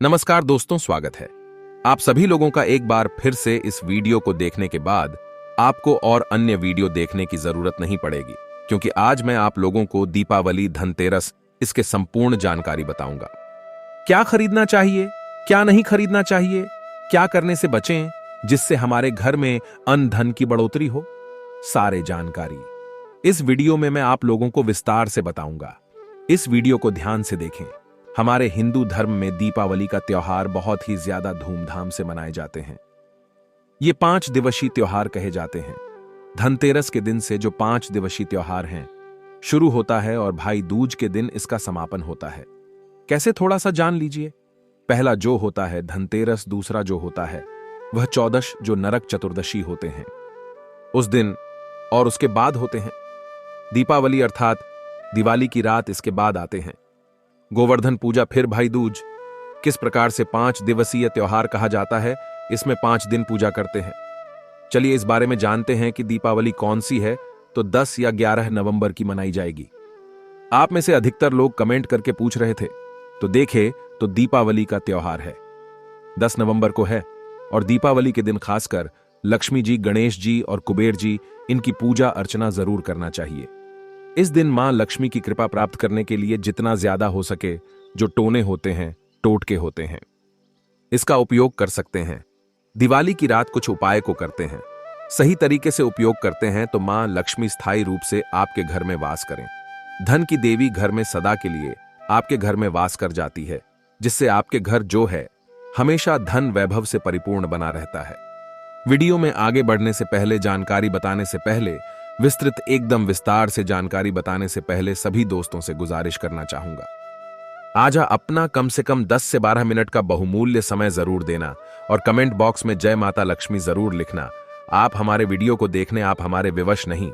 नमस्कार दोस्तों, स्वागत है आप सभी लोगों का एक बार फिर से इस वीडियो को देखने के बाद। आपको और अन्य वीडियो देखने की जरूरत नहीं पड़ेगी, क्योंकि आज मैं आप लोगों को दीपावली, धनतेरस, इसके संपूर्ण जानकारी बताऊंगा। क्या खरीदना चाहिए, क्या नहीं खरीदना चाहिए, क्या करने से बचें जिससे हमारे घर में अन्न धन की बढ़ोतरी हो, सारे जानकारी इस वीडियो में मैं आप लोगों को विस्तार से बताऊंगा। इस वीडियो को ध्यान से देखें। हमारे हिंदू धर्म में दीपावली का त्योहार बहुत ही ज्यादा धूमधाम से मनाए जाते हैं। ये 5 दिवसीय त्योहार कहे जाते हैं। धनतेरस के दिन से जो 5 दिवसीय त्योहार हैं शुरू होता है और भाई दूज के दिन इसका समापन होता है। कैसे, थोड़ा सा जान लीजिए। पहला जो होता है धनतेरस, दूसरा जो होता है वह चौदश, जो नरक चतुर्दशी होते हैं उस दिन, और उसके बाद होते हैं दीपावली अर्थात दिवाली की रात, इसके बाद आते हैं गोवर्धन पूजा, फिर भाई दूज। किस प्रकार से 5 दिवसीय त्योहार कहा जाता है, इसमें 5 दिन पूजा करते हैं। चलिए इस बारे में जानते हैं कि दीपावली कौन सी है। तो 10 या 11 नवंबर की मनाई जाएगी। आप में से अधिकतर लोग कमेंट करके पूछ रहे थे, तो देखे तो दीपावली का त्योहार है 10 नवंबर को है। और दीपावली के दिन खासकर लक्ष्मी जी, गणेश जी और कुबेर जी, इनकी पूजा अर्चना जरूर करना चाहिए। इस दिन मां लक्ष्मी की कृपा प्राप्त करने के लिए जितना ज्यादा हो सके जो टोने होते हैं, टोटके होते हैं, इसका उपयोग कर सकते हैं। दिवाली की रात कुछ उपाय को करते हैं, सही तरीके से उपयोग करते हैं तो मां लक्ष्मी स्थायी रूप से आपके घर में वास करें। धन की देवी घर में सदा के लिए आपके घर में वास कर जाती है, जिससे आपके घर जो है हमेशा धन वैभव से परिपूर्ण बना रहता है। वीडियो में आगे बढ़ने से पहले, जानकारी बताने से पहले, विस्तृत एकदम विस्तार से जानकारी बताने से पहले सभी दोस्तों से गुजारिश करना चाहूंगा, आज अपना कम से कम 10 से 12 मिनट का बहुमूल्य समय जरूर देना और कमेंट बॉक्स में जय माता लक्ष्मी जरूर लिखना। आप हमारे वीडियो को देखने, आप हमारे विवश नहीं,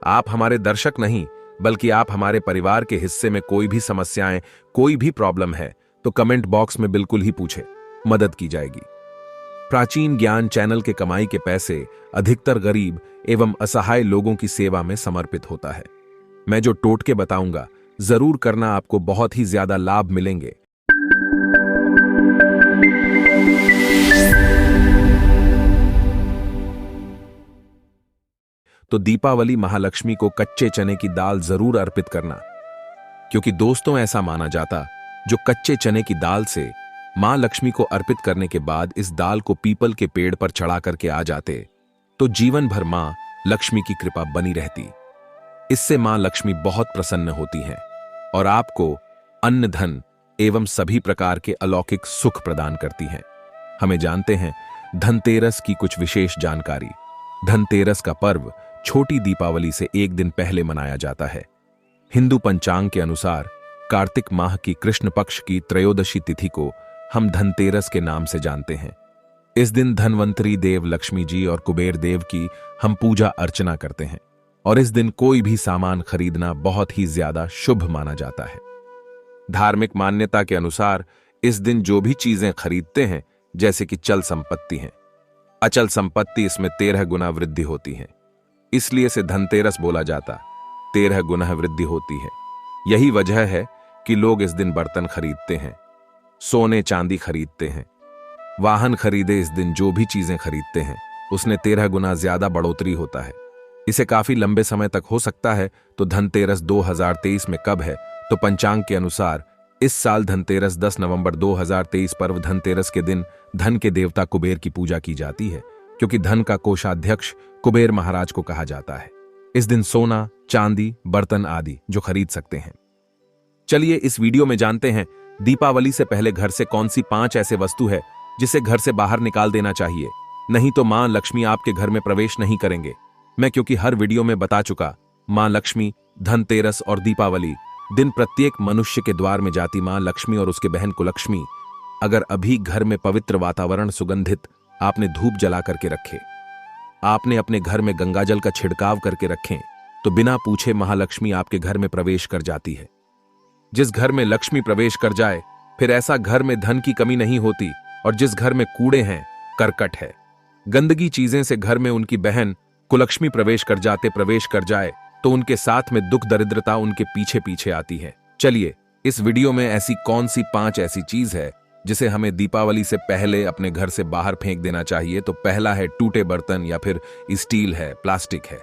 आप हमारे दर्शक नहीं, बल्कि आप हमारे परिवार के हिस्से में कोई भी समस्याएं, कोई भी प्रॉब्लम है तो कमेंट बॉक्स में बिल्कुल ही पूछे, मदद की जाएगी। प्राचीन ज्ञान चैनल के कमाई के पैसे अधिकतर गरीब एवं असहाय लोगों की सेवा में समर्पित होता है। मैं जो टोटके बताऊंगा जरूर करना, आपको बहुत ही ज्यादा लाभ मिलेंगे। तो दीपावली महालक्ष्मी को कच्चे चने की दाल जरूर अर्पित करना, क्योंकि दोस्तों ऐसा माना जाता जो कच्चे चने की दाल से मां लक्ष्मी को अर्पित करने के बाद इस दाल को पीपल के पेड़ पर चढ़ा करके आ जाते तो जीवन भर मां लक्ष्मी की कृपा बनी रहती। इससे मां लक्ष्मी बहुत प्रसन्न होती हैं और आपको अन्न, धन एवं सभी प्रकार के अलौकिक सुख प्रदान करती हैं। हमें जानते हैं धनतेरस की कुछ विशेष जानकारी। धनतेरस का पर्व छोटी दीपावली से एक दिन पहले मनाया जाता है। हिंदू पंचांग के अनुसार कार्तिक माह की कृष्ण पक्ष की त्रयोदशी तिथि को हम धनतेरस के नाम से जानते हैं। इस दिन धनवंतरी देव लक्ष्मी जी और कुबेर देव की हम पूजा अर्चना करते हैं और इस दिन कोई भी सामान खरीदना बहुत ही ज्यादा शुभ माना जाता है। धार्मिक मान्यता के अनुसार इस दिन जो भी चीजें खरीदते हैं, जैसे कि चल संपत्ति है, अचल संपत्ति, इसमें 13 गुना वृद्धि होती है। इसलिए इसे धनतेरस बोला जाता, 13 गुना वृद्धि होती है। यही वजह है कि लोग इस दिन बर्तन खरीदते हैं, सोने चांदी खरीदते हैं, वाहन खरीदे। इस दिन जो भी चीजें खरीदते हैं उसने 13 गुना ज्यादा बढ़ोतरी होता है। इसे काफी लंबे समय तक हो सकता है। तो धनतेरस 2023 में कब है, तो पंचांग के अनुसार इस साल धनतेरस 10 नवंबर 2023 पर्व धनतेरस के दिन धन के देवता कुबेर की पूजा की जाती है, क्योंकि धन का कोषाध्यक्ष कुबेर महाराज को कहा जाता है। इस दिन सोना, चांदी, बर्तन आदि जो खरीद सकते हैं। चलिए इस वीडियो में जानते हैं दीपावली से पहले घर से कौन सी 5 ऐसे वस्तु है जिसे घर से बाहर निकाल देना चाहिए, नहीं तो मां लक्ष्मी आपके घर में प्रवेश नहीं करेंगे। मैं क्योंकि हर वीडियो में बता चुका, मां लक्ष्मी, धनतेरस और दीपावली दिन प्रत्येक मनुष्य के द्वार में जाती मां लक्ष्मी और उसके बहन कुलक्ष्मी। अगर अभी घर में पवित्र वातावरण, सुगंधित आपने धूप जला करके रखे, आपने अपने घर में गंगाजल का छिड़काव करके रखें, तो बिना पूछे महालक्ष्मी आपके घर में प्रवेश कर जाती है। जिस घर में लक्ष्मी प्रवेश कर जाए, फिर ऐसा घर में धन की कमी नहीं होती। और जिस घर में कूड़े हैं, करकट है, गंदगी चीजें से घर में उनकी बहन कुलक्ष्मी प्रवेश कर जाए तो उनके साथ में दुख दरिद्रता उनके पीछे पीछे आती है। चलिए इस वीडियो में ऐसी कौन सी 5 ऐसी चीज है जिसे हमें दीपावली से पहले अपने घर से बाहर फेंक देना चाहिए, तो पहला है टूटे बर्तन या फिर स्टील है, प्लास्टिक है,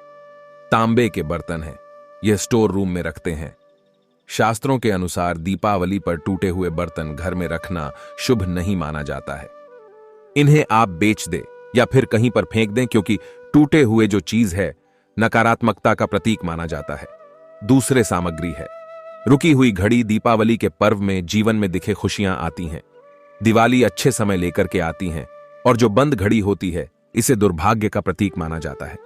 तांबे के बर्तन है, यह स्टोर रूम में रखते हैं। शास्त्रों के अनुसार दीपावली पर टूटे हुए बर्तन घर में रखना शुभ नहीं माना जाता है। इन्हें आप बेच दें या फिर कहीं पर फेंक दें, क्योंकि टूटे हुए जो चीज है नकारात्मकता का प्रतीक माना जाता है। दूसरे सामग्री है रुकी हुई घड़ी। दीपावली के पर्व में जीवन में दिखे खुशियां आती हैं। दिवाली अच्छे समय लेकर के आती हैं, और जो बंद घड़ी होती है इसे दुर्भाग्य का प्रतीक माना जाता है।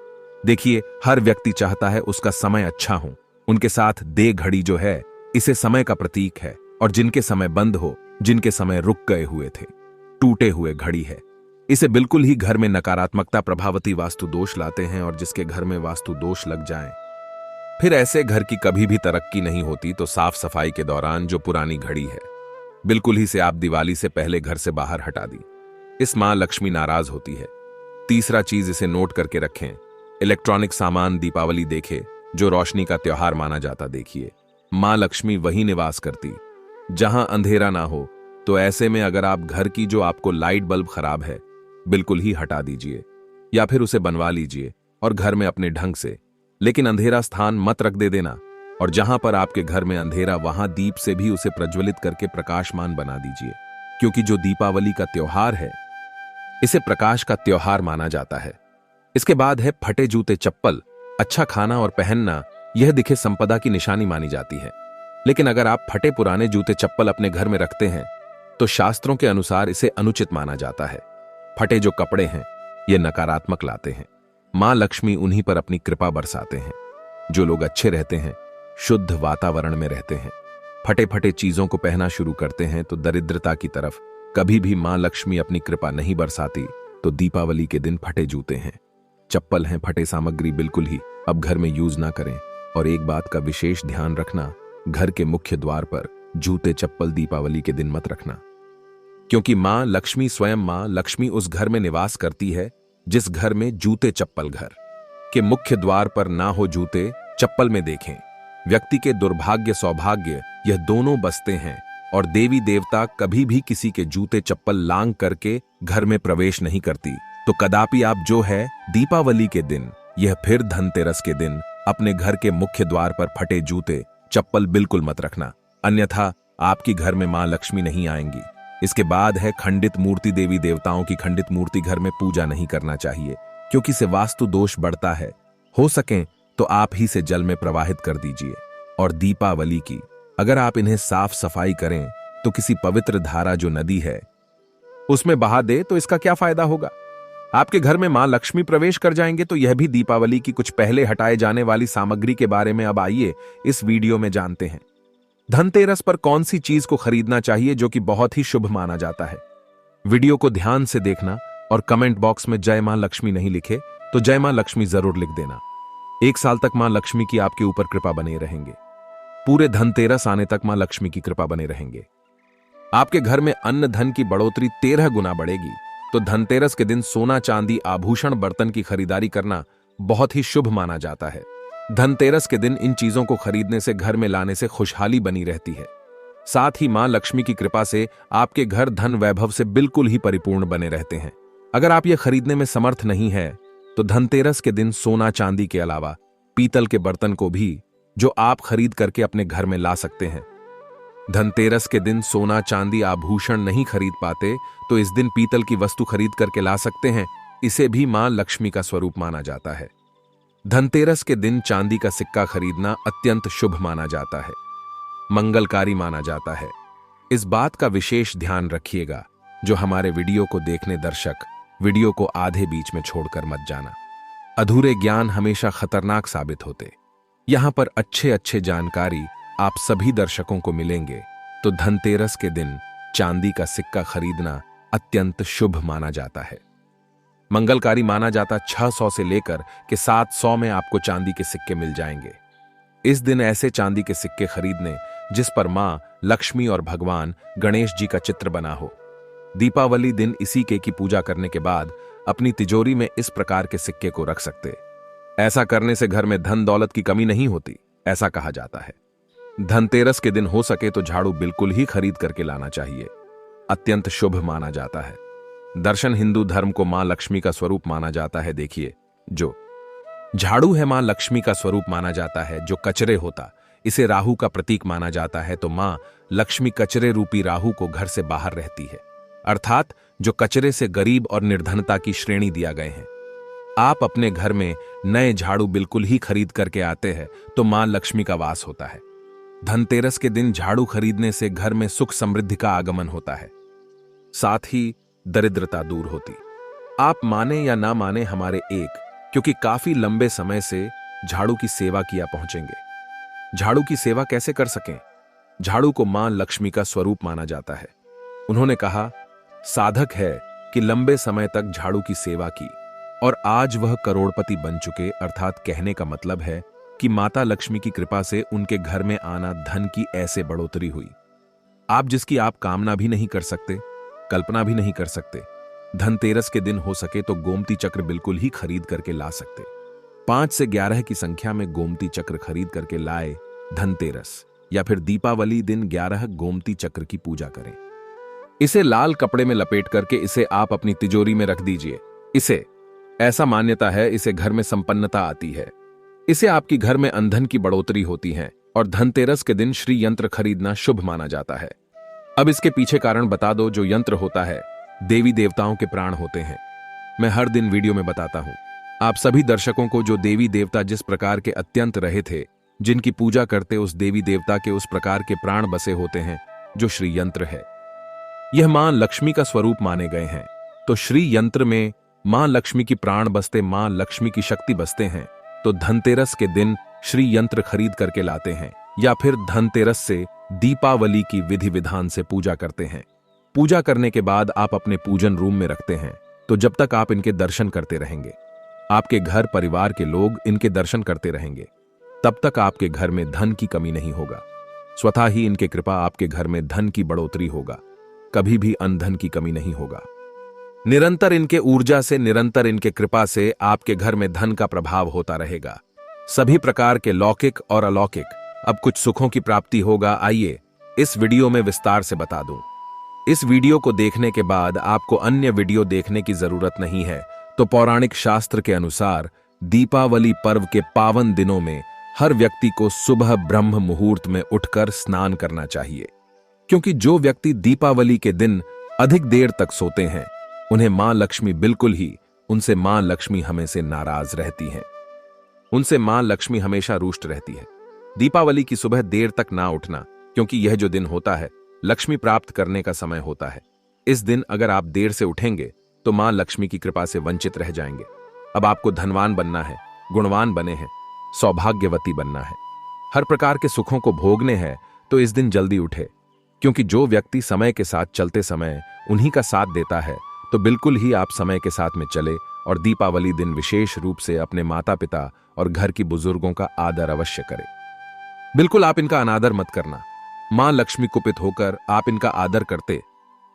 देखिए, हर व्यक्ति चाहता है उसका समय अच्छा हो। उनके साथ दे घड़ी जो है इसे समय का प्रतीक है, और जिनके समय बंद हो, जिनके समय रुक गए हुए थे, टूटे हुए घड़ी है। इसे बिल्कुल ही घर में नकारात्मकता प्रभावती वास्तु दोष लाते हैं, और जिसके घर में वास्तु दोष लग जाएं, फिर ऐसे घर की कभी भी तरक्की नहीं होती। तो साफ सफाई के दौरान जो पुरानी घड़ी है बिल्कुल ही से आप दिवाली से पहले घर से बाहर हटा दी। इस मां लक्ष्मी नाराज होती है। तीसरा चीज, इसे नोट करके रखें, इलेक्ट्रॉनिक सामान दीपावली देखे जो रोशनी का त्योहार माना जाता। देखिए, मां लक्ष्मी वही निवास करती जहां अंधेरा ना हो। तो ऐसे में अगर आप घर की जो आपको लाइट बल्ब खराब है बिल्कुल ही हटा दीजिए, या फिर उसे बनवा लीजिए और घर में अपने ढंग से, लेकिन अंधेरा स्थान मत रख दे देना। और जहां पर आपके घर में अंधेरा, वहां दीप से भी उसे प्रज्वलित करके प्रकाशमान बना दीजिए, क्योंकि जो दीपावली का त्योहार है इसे प्रकाश का त्योहार माना जाता है। इसके बाद है फटे जूते चप्पल। अच्छा खाना और पहनना यह दिखे संपदा की निशानी मानी जाती है, लेकिन अगर आप फटे पुराने जूते चप्पल अपने घर में रखते हैं तो शास्त्रों के अनुसार इसे अनुचित माना जाता है। फटे जो कपड़े हैं ये नकारात्मक लाते हैं। मां लक्ष्मी उन्हीं पर अपनी कृपा बरसाते हैं। जो लोग अच्छे रहते हैं, शुद्ध वातावरण में रहते हैं, फटे फटे चीजों को पहना शुरू करते हैं, तो दरिद्रता की तरफ कभी भी मां लक्ष्मी अपनी कृपा नहीं बरसाती। तो दीपावली के दिन फटे जूते हैं, चप्पल हैं, फटे सामग्री बिल्कुल ही अब घर में यूज ना करें। और एक बात का विशेष ध्यान रखना, घर के मुख्य द्वार पर जूते चप्पल दीपावली के दिन मत रखना, क्योंकि मां लक्ष्मी, स्वयं मां लक्ष्मी उस घर में निवास करती है जिस घर में जूते चप्पल, घर के मुख्य द्वार पर ना हो जूते चप्पल में देखें व्यक्ति के दुर्भाग्य सौभाग्य यह दोनों बसते हैं, और देवी देवता कभी भी किसी के जूते चप्पल लांग करके घर में प्रवेश नहीं करती। तो कदापि आप जो है दीपावली के दिन, यह फिर धनतेरस के दिन, अपने घर के मुख्य द्वार पर फटे जूते चप्पल बिल्कुल मत रखना, अन्यथा आपकी घर में मां लक्ष्मी नहीं आएंगी। इसके बाद है खंडित मूर्ति। देवी देवताओं की खंडित मूर्ति घर में पूजा नहीं करना चाहिए, क्योंकि से वास्तु दोष बढ़ता है। हो सके तो आप ही से जल में प्रवाहित कर दीजिए। और दीपावली की अगर आप इन्हें साफ सफाई करें तो किसी पवित्र धारा जो नदी है उसमें बहा दे तो इसका क्या फायदा होगा। आपके घर में मां लक्ष्मी प्रवेश कर जाएंगे। तो यह भी दीपावली की कुछ पहले हटाए जाने वाली सामग्री के बारे में अब आइए इस वीडियो में जानते हैं। धनतेरस पर कौन सी चीज को खरीदना चाहिए जो कि बहुत ही शुभ माना जाता है। वीडियो को ध्यान से देखना और कमेंट बॉक्स में जय मां लक्ष्मी नहीं लिखे तो जय मां लक्ष्मी जरूर लिख देना। 1 साल तक मां लक्ष्मी की आपके ऊपर कृपा बने रहेंगे। पूरे धनतेरस आने तक मां लक्ष्मी की कृपा बने रहेंगे। आपके घर में अन्न धन की बढ़ोतरी 13 गुना बढ़ेगी। तो धनतेरस के दिन सोना चांदी आभूषण बर्तन की खरीदारी करना बहुत ही शुभ माना जाता है। धनतेरस के दिन इन चीजों को खरीदने से, घर में लाने से खुशहाली बनी रहती है। साथ ही मां लक्ष्मी की कृपा से आपके घर धन वैभव से बिल्कुल ही परिपूर्ण बने रहते हैं। अगर आप ये खरीदने में समर्थ नहीं है तो धनतेरस के दिन सोना चांदी के अलावा पीतल के बर्तन को भी जो आप खरीद करके अपने घर में ला सकते हैं। धनतेरस के दिन सोना चांदी आभूषण नहीं खरीद पाते तो इस दिन पीतल की वस्तु खरीद करके ला सकते हैं। इसे भी मां लक्ष्मी का स्वरूप माना जाता है। धनतेरस के दिन चांदी का सिक्का खरीदना अत्यंत शुभ माना जाता है, मंगलकारी माना जाता है। इस बात का विशेष ध्यान रखिएगा। जो हमारे वीडियो को देखने दर्शक वीडियो को आधे बीच में छोड़कर मत जाना। अधूरे ज्ञान हमेशा खतरनाक साबित होते। यहां पर अच्छे अच्छे जानकारी आप सभी दर्शकों को मिलेंगे। तो धनतेरस के दिन चांदी का सिक्का खरीदना अत्यंत शुभ माना जाता है, मंगलकारी माना जाता। 600 से लेकर के 700 में आपको चांदी के सिक्के मिल जाएंगे। इस दिन ऐसे चांदी के सिक्के खरीदने जिस पर मां लक्ष्मी और भगवान गणेश जी का चित्र बना हो। दीपावली दिन इसी के की पूजा करने के बाद अपनी तिजोरी में इस प्रकार के सिक्के को रख सकते। ऐसा करने से घर में धन दौलत की कमी नहीं होती, ऐसा कहा जाता है। धनतेरस के दिन हो सके तो झाड़ू बिल्कुल ही खरीद करके लाना चाहिए। अत्यंत शुभ माना जाता है। दर्शन हिंदू धर्म को मां लक्ष्मी का स्वरूप माना जाता है। देखिए, जो झाड़ू है मां लक्ष्मी का स्वरूप माना जाता है। जो कचरे होता, इसे राहु का प्रतीक माना जाता है। तो मां लक्ष्मी कचरे रूपी राहु को घर से बाहर रहती है, अर्थात जो कचरे से गरीब और निर्धनता की श्रेणी दिया गए हैं। आप अपने घर में नए झाड़ू बिल्कुल ही खरीद करके आते हैं तो मां लक्ष्मी का वास होता है। धनतेरस के दिन झाड़ू खरीदने से घर में सुख समृद्धि का आगमन होता है, साथ ही दरिद्रता दूर होती। आप माने या ना माने, हमारे क्योंकि काफी लंबे समय से झाड़ू की सेवा किया पहुंचेंगे। झाड़ू की सेवा कैसे कर सकें? झाड़ू को मां लक्ष्मी का स्वरूप माना जाता है। उन्होंने कहा, साधक है कि लंबे समय तक झाड़ू की सेवा की और आज वह करोड़पति बन चुके, अर्थात कहने का मतलब है कि माता लक्ष्मी की कृपा से उनके घर में आना धन की ऐसे बढ़ोतरी हुई, आप जिसकी आप कामना भी नहीं कर सकते, कल्पना भी नहीं कर सकते। धनतेरस के दिन हो सके तो गोमती चक्र बिल्कुल ही खरीद करके ला सकते। 5 से 11 की संख्या में गोमती चक्र खरीद करके लाए धनतेरस या फिर दीपावली दिन 11 गोमती चक्र की पूजा करें। इसे लाल कपड़े में लपेट करके इसे आप अपनी तिजोरी में रख दीजिए। इसे ऐसा मान्यता है, इसे घर में संपन्नता आती है, इसे आपकी घर में अंधन की बढ़ोतरी होती है और धनतेरस के दिन श्री यंत्र खरीदना शुभ माना जाता है। अब इसके पीछे कारण बता दो। जो यंत्र होता है, देवी देवताओं के प्राण होते हैं। मैं हर दिन वीडियो में बताता हूं आप सभी दर्शकों को, जो देवी देवता जिस प्रकार के अत्यंत रहे थे, जिनकी पूजा करते उस देवी देवता के उस प्रकार के प्राण बसे होते हैं जो श्री यंत्र है। यह मां लक्ष्मी का स्वरूप माने गए हैं। तो श्री यंत्र में मां लक्ष्मी की प्राण बसते, मां लक्ष्मी की शक्ति बसते हैं। तो धनतेरस के दिन श्री यंत्र खरीद करके लाते हैं या फिर धनतेरस से दीपावली की विधि विधान से पूजा करते हैं। पूजा करने के बाद आप अपने पूजन रूम में रखते हैं। तो जब तक आप इनके दर्शन करते रहेंगे, आपके घर परिवार के लोग इनके दर्शन करते रहेंगे, तब तक आपके घर में धन की कमी नहीं होगा। स्वतः ही इनके कृपा आपके घर में धन की बढ़ोतरी होगा, कभी भी अनधन की कमी नहीं होगा। निरंतर इनके ऊर्जा से, निरंतर इनके कृपा से आपके घर में धन का प्रभाव होता रहेगा। सभी प्रकार के लौकिक और अलौकिक अब कुछ सुखों की प्राप्ति होगा। आइए इस वीडियो में विस्तार से बता दूं। इस वीडियो को देखने के बाद आपको अन्य वीडियो देखने की जरूरत नहीं है। तो पौराणिक शास्त्र के अनुसार दीपावली पर्व के पावन दिनों में हर व्यक्ति को सुबह ब्रह्म मुहूर्त में उठकर स्नान करना चाहिए, क्योंकि जो व्यक्ति दीपावली के दिन अधिक देर तक सोते हैं उन्हें मां लक्ष्मी उनसे मां लक्ष्मी हमेशा नाराज रहती हैं। उनसे मां लक्ष्मी हमेशा रुष्ट रहती है। दीपावली की सुबह देर तक ना उठना, क्योंकि यह जो दिन होता है लक्ष्मी प्राप्त करने का समय होता है। इस दिन अगर आप देर से उठेंगे तो मां लक्ष्मी की कृपा से वंचित रह जाएंगे। अब आपको धनवान बनना है, गुणवान बने हैं, सौभाग्यवती बनना है, हर प्रकार के सुखों को भोगने हैं, तो इस दिन जल्दी उठे, क्योंकि जो व्यक्ति समय के साथ चलते समय उन्हीं का साथ देता है, तो बिल्कुल ही आप समय के साथ में चले और दीपावली दिन विशेष रूप से अपने माता पिता और घर की बुजुर्गों का आदर अवश्य करें। बिल्कुल आप इनका अनादर मत करना। मां लक्ष्मी कुपित होकर आप इनका आदर करते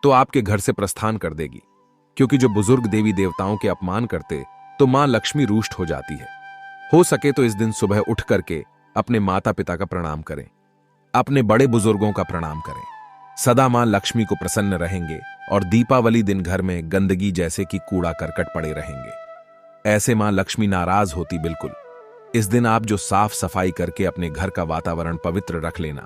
तो आपके घर से प्रस्थान कर देगी, क्योंकि जो बुजुर्ग देवी देवताओं के अपमान करते तो मां लक्ष्मी रुष्ट हो जाती है। हो सके तो इस दिन सुबह उठ करके अपने माता पिता का प्रणाम करें, अपने बड़े बुजुर्गों का प्रणाम करें। सदा मां लक्ष्मी को प्रसन्न रहेंगे और दीपावली दिन घर में गंदगी जैसे कि कूड़ा करकट पड़े रहेंगे। ऐसे मां लक्ष्मी नाराज होती बिल्कुल। इस दिन आप जो साफ सफाई करके अपने घर का वातावरण पवित्र रख लेना,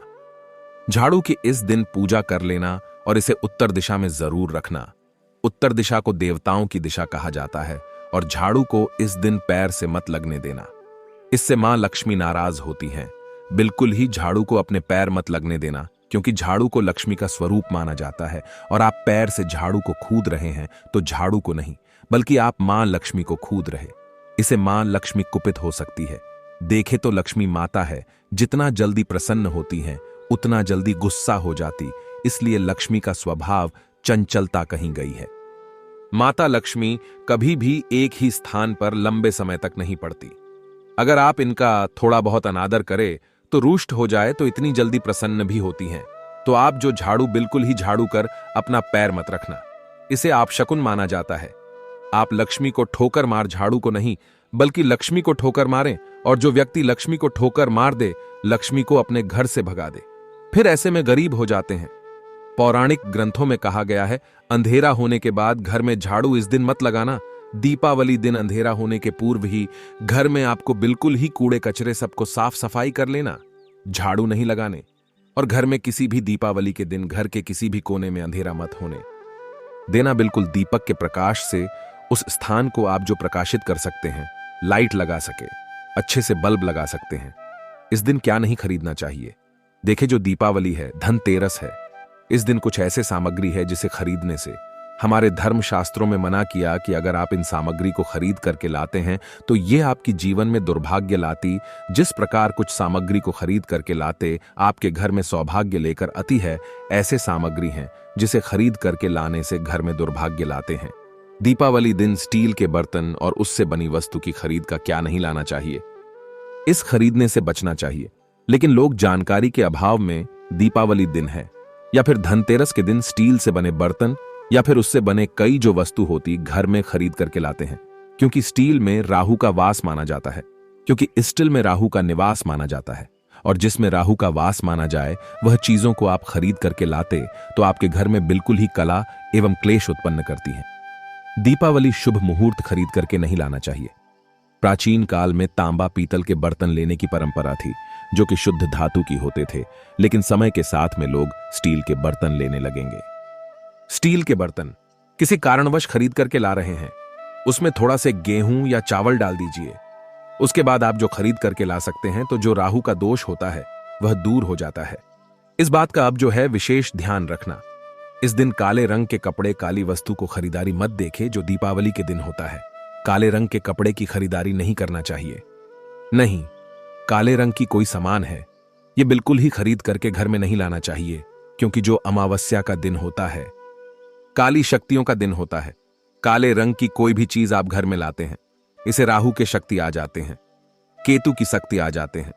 झाड़ू की इस दिन पूजा कर लेना और इसे उत्तर दिशा में जरूर रखना। उत्तर दिशा को देवताओं की दिशा कहा जाता है और झाड़ू को इस दिन पैर से मत लगने देना, इससे मां लक्ष्मी नाराज होती हैं। बिल्कुल ही झाड़ू को अपने पैर मत लगने देना, क्योंकि झाड़ू को लक्ष्मी का स्वरूप माना जाता है और आप पैर से झाड़ू को खूद रहे हैं तो झाड़ू को नहीं बल्कि आप मां लक्ष्मी को खूद रहे। इसे मां लक्ष्मी कुपित हो सकती है। देखे तो लक्ष्मी माता है, जितना जल्दी प्रसन्न होती हैं उतना जल्दी गुस्सा हो जाती, इसलिए लक्ष्मी का स्वभाव चंचलता कहीं गई है। माता लक्ष्मी कभी भी एक ही स्थान पर लंबे समय तक नहीं पड़ती। अगर आप इनका थोड़ा बहुत अनादर करें तो रुष्ट हो जाए तो इतनी जल्दी प्रसन्न भी होती हैं। तो आप जो झाड़ू बिल्कुल ही झाड़ू कर अपना पैर मत रखना, इसे आपशकुन माना जाता है। आप लक्ष्मी को ठोकर मार झाड़ू को नहीं बल्कि लक्ष्मी को ठोकर मारें, और जो व्यक्ति लक्ष्मी को ठोकर मार दे लक्ष्मी को अपने घर से भगा दे, फिर ऐसे में गरीब हो जाते हैं। पौराणिक ग्रंथों में कहा गया है, अंधेरा होने के बाद घर में झाड़ू इस दिन मत लगाना। दीपावली दिन अंधेरा होने के पूर्व ही घर में आपको बिल्कुल ही कूड़े कचरे सबको साफ सफाई कर लेना, झाड़ू नहीं लगाने। और घर में किसी भी दीपावली के दिन घर के किसी भी कोने में अंधेरा मत होने देना। बिल्कुल दीपक के प्रकाश से उस स्थान को आप जो प्रकाशित कर सकते हैं, लाइट लगा सके, अच्छे से बल्ब लगा सकते हैं। इस दिन क्या नहीं खरीदना चाहिए? देखे, जो दीपावली है, धनतेरस है, इस दिन कुछ ऐसे सामग्री है जिसे खरीदने से हमारे धर्म शास्त्रों में मना किया कि अगर आप इन सामग्री को खरीद करके लाते हैं तो ये आपकी जीवन में दुर्भाग्य लाती। जिस प्रकार कुछ सामग्री को खरीद करके लाते आपके घर में सौभाग्य लेकर आती है, ऐसे सामग्री हैं जिसे खरीद करके लाने से घर में दुर्भाग्य लाते हैं। दीपावली दिन स्टील के बर्तन और उससे बनी वस्तु की खरीद का क्या नहीं लाना चाहिए, इस खरीदने से बचना चाहिए। लेकिन लोग जानकारी के अभाव में दीपावली दिन है या फिर धनतेरस के दिन स्टील से बने बर्तन या फिर उससे बने कई जो वस्तु होती घर में खरीद करके लाते हैं, क्योंकि स्टील में राहु का वास माना जाता है, क्योंकि स्टील में राहु का निवास माना जाता है। और जिसमें राहु का वास माना जाए वह चीजों को आप खरीद करके लाते तो आपके घर में बिल्कुल ही कला एवं क्लेश उत्पन्न करती हैं। दीपावली शुभ मुहूर्त खरीद करके नहीं लाना चाहिए। प्राचीन काल में तांबा पीतल के बर्तन लेने की परंपरा थी जो कि शुद्ध धातु की होते थे, लेकिन समय के साथ में लोग स्टील के बर्तन लेने लगेंगे। स्टील के बर्तन किसी कारणवश खरीद करके ला रहे हैं, उसमें थोड़ा से गेहूं या चावल डाल दीजिए। उसके बाद आप जो खरीद करके ला सकते हैं तो जो राहु का दोष होता है वह दूर हो जाता है। इस बात का अब जो है विशेष ध्यान रखना। इस दिन काले रंग के कपड़े, काली वस्तु को खरीदारी मत देखे जो दीपावली के दिन होता है। काले रंग के कपड़े की खरीदारी नहीं करना चाहिए। नहीं, काले रंग की कोई सामान है ये बिल्कुल ही खरीद करके घर में नहीं लाना चाहिए, क्योंकि जो अमावस्या का दिन होता है, काली शक्तियों का दिन होता है। काले रंग की कोई भी चीज आप घर में लाते हैं, इसे राहु के शक्ति आ जाते हैं, केतु की शक्ति आ जाते हैं,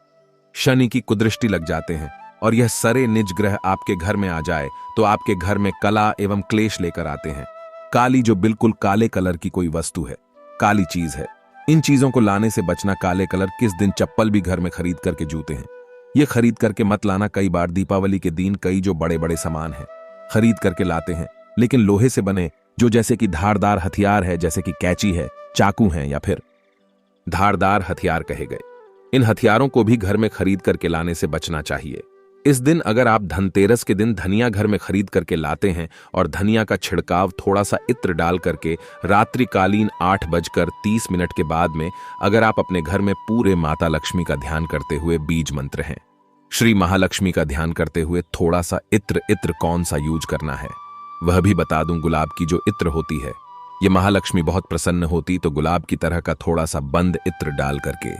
शनि की कुदृष्टि लग जाते हैं, और यह सारे निज ग्रह आपके घर में आ जाए तो आपके घर में कला एवं क्लेश लेकर आते हैं। काली जो बिल्कुल काले कलर की कोई वस्तु है, काली चीज है, इन चीजों को लाने से बचना। काले कलर किस दिन चप्पल भी घर में खरीद करके जूते हैं, ये खरीद करके मत लाना। कई बार दीपावली के दिन कई जो बड़े बड़े सामान हैं खरीद करके लाते हैं, लेकिन लोहे से बने जो जैसे कि धारदार हथियार है, जैसे कि कैंची है, चाकू है या फिर धारदार हथियार कहे गए, इन हथियारों को भी घर में खरीद करके लाने से बचना चाहिए। इस दिन अगर आप धनतेरस के दिन धनिया घर में खरीद करके लाते हैं और धनिया का छिड़काव थोड़ा सा इत्र डाल करके रात्रिकालीन 8:30 के बाद में अगर आप अपने घर में पूरे माता लक्ष्मी का ध्यान करते हुए बीज मंत्र हैं, श्री महालक्ष्मी का ध्यान करते हुए थोड़ा सा इत्र कौन सा यूज करना है वह भी बता दूं। गुलाब की जो इत्र होती है, ये महालक्ष्मी बहुत प्रसन्न होती, तो गुलाब की तरह का थोड़ा सा बंद इत्र डाल करके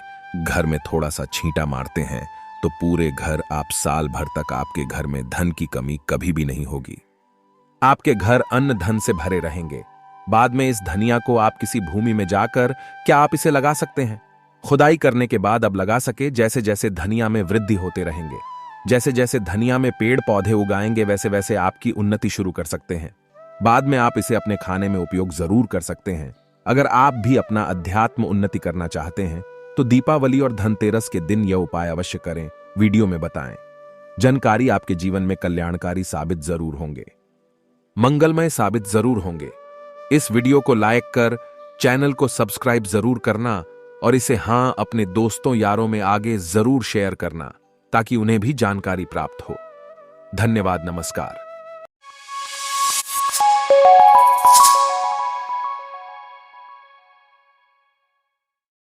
घर में थोड़ा सा छींटा मारते हैं तो पूरे घर आप साल भर तक आपके घर में धन की कमी कभी भी नहीं होगी। आपके घर अन्न धन से भरे रहेंगे। बाद में इस धनिया को आप किसी भूमि में जाकर क्या आप इसे लगा सकते हैं, खुदाई करने के बाद अब लगा सके। जैसे जैसे धनिया में वृद्धि होते रहेंगे, जैसे जैसे धनिया में पेड़ पौधे उगाएंगे, वैसे वैसे आपकी उन्नति शुरू कर सकते हैं। बाद में आप इसे अपने खाने में उपयोग जरूर कर सकते हैं। अगर आप भी अपना अध्यात्म उन्नति करना चाहते हैं तो दीपावली और धनतेरस के दिन यह उपाय अवश्य करें, वीडियो में बताएं। जानकारी आपके जीवन में कल्याणकारी साबित जरूर होंगे, मंगलमय साबित जरूर होंगे। इस वीडियो को लाइक कर चैनल को सब्सक्राइब जरूर करना और इसे अपने दोस्तों यारों में आगे जरूर शेयर करना ताकि उन्हें भी जानकारी प्राप्त हो। धन्यवाद, नमस्कार।